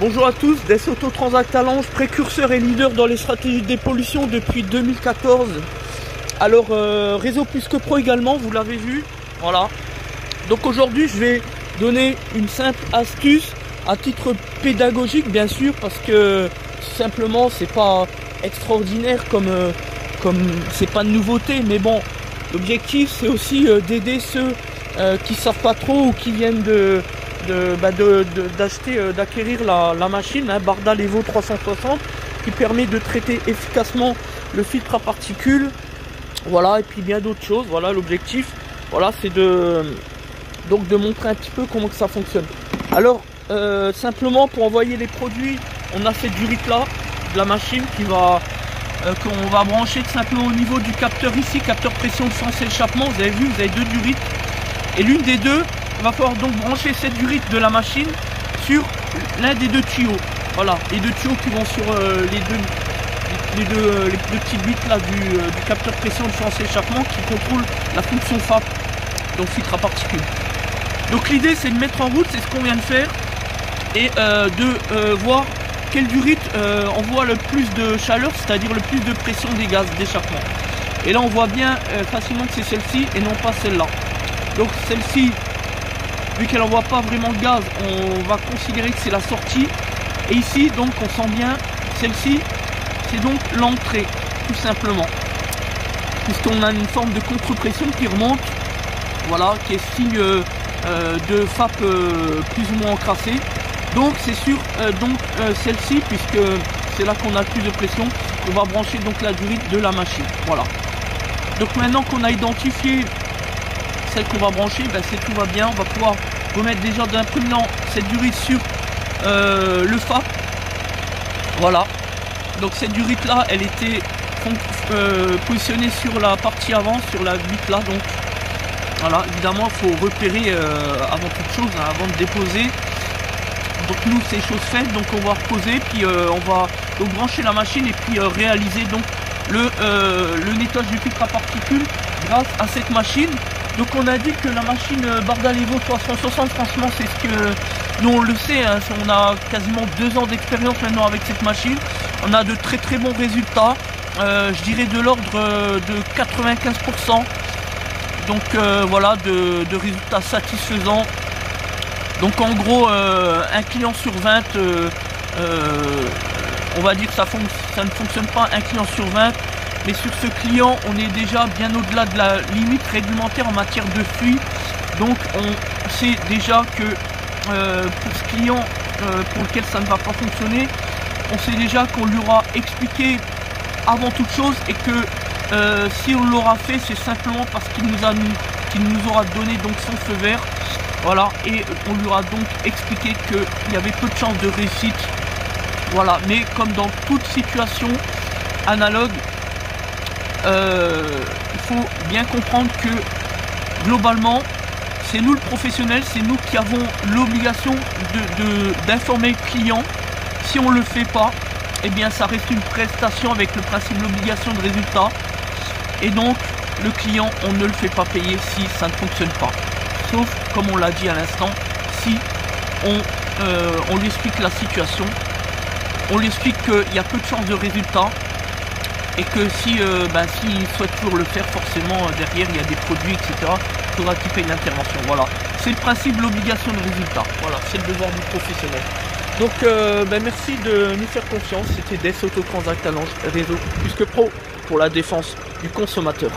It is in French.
Bonjour à tous, Des Auto Transact à Lange, précurseur et leader dans les stratégies de dépollution depuis 2014. Alors réseau plus que pro également, vous l'avez vu, voilà. Donc aujourd'hui je vais donner une simple astuce à titre pédagogique bien sûr, parce que simplement c'est pas extraordinaire comme c'est pas de nouveauté, mais bon, l'objectif c'est aussi d'aider ceux qui savent pas trop ou qui viennent d'acquérir la machine, Bardal Evo 360, qui permet de traiter efficacement le filtre à particules, voilà, et puis bien d'autres choses. Voilà, l'objectif, voilà, c'est de montrer un petit peu comment que ça fonctionne. Alors simplement pour envoyer les produits, on a cette durite là de la machine qui va qu'on va brancher tout simplement au niveau du capteur ici, capteur pression de sens échappement. Vous avez vu, vous avez deux durites, et l'une des deux, il va falloir donc brancher cette durite de la machine sur l'un des deux tuyaux. Voilà, les deux tuyaux qui vont sur les deux petites bites là du capteur pression de sens échappement qui contrôle la fonction FAP, donc filtre à particules. Donc l'idée c'est de mettre en route, c'est ce qu'on vient de faire, et de voir quelle durite envoie le plus de chaleur, c'est-à-dire le plus de pression des gaz d'échappement. Et là on voit bien facilement que c'est celle-ci et non pas celle-là. Donc celle-ci, vu qu'elle n'envoie pas vraiment de gaz, on va considérer que c'est la sortie. Et ici, donc, on sent bien, celle-ci, c'est donc l'entrée, tout simplement. Puisqu'on a une forme de contre-pression qui remonte, voilà, qui est signe de FAP plus ou moins encrassé. Donc c'est sur celle-ci, puisque c'est là qu'on a le plus de pression, on va brancher donc la durite de la machine. Voilà. Donc maintenant qu'on a identifié celle qu'on va brancher, ben tout va bien, on va pouvoir remettre déjà d'un premier temps cette durite sur le FAP. Voilà, donc cette durite là elle était positionnée sur la partie avant, sur la bite là, donc voilà, évidemment il faut repérer avant toute chose, avant de déposer. Donc nous c'est chose faite, donc on va reposer, puis on va donc brancher la machine et puis réaliser donc le nettoyage du filtre à particules grâce à cette machine. Donc on a dit que la machine Bardal Evo 360, franchement c'est ce que nous on le sait, hein, on a quasiment 2 ans d'expérience maintenant avec cette machine. On a de très très bons résultats, je dirais de l'ordre de 95%. Donc voilà, de résultats satisfaisants. Donc en gros un client sur 20, on va dire que ça ne fonctionne pas un client sur 20. Mais sur ce client, on est déjà bien au-delà de la limite réglementaire en matière de fuite. Donc on sait déjà que pour ce client pour lequel ça ne va pas fonctionner, on sait déjà qu'on lui aura expliqué avant toute chose, et que si on l'aura fait, c'est simplement parce qu'il nous aura donné donc son feu vert. Voilà, et on lui aura donc expliqué qu'il y avait peu de chances de réussite. Voilà, mais comme dans toute situation analogue, il faut bien comprendre que globalement c'est nous le professionnel, c'est nous qui avons l'obligation d'informer le client. Si on ne le fait pas, eh bien ça reste une prestation avec le principe de l'obligation de résultat, et donc le client on ne le fait pas payer si ça ne fonctionne pas, sauf comme on l'a dit à l'instant, si on lui explique la situation, on lui explique qu'il y a peu de chances de résultat, et que s'il souhaite toujours le faire, forcément derrière il y a des produits, etc. Il faudra qu'il paye l'intervention. Voilà, c'est le principe de l'obligation de résultat. Voilà, c'est le devoir du professionnel. Donc merci de nous faire confiance. C'était Des Auto Transact à Lange, réseau plus que pro pour la défense du consommateur.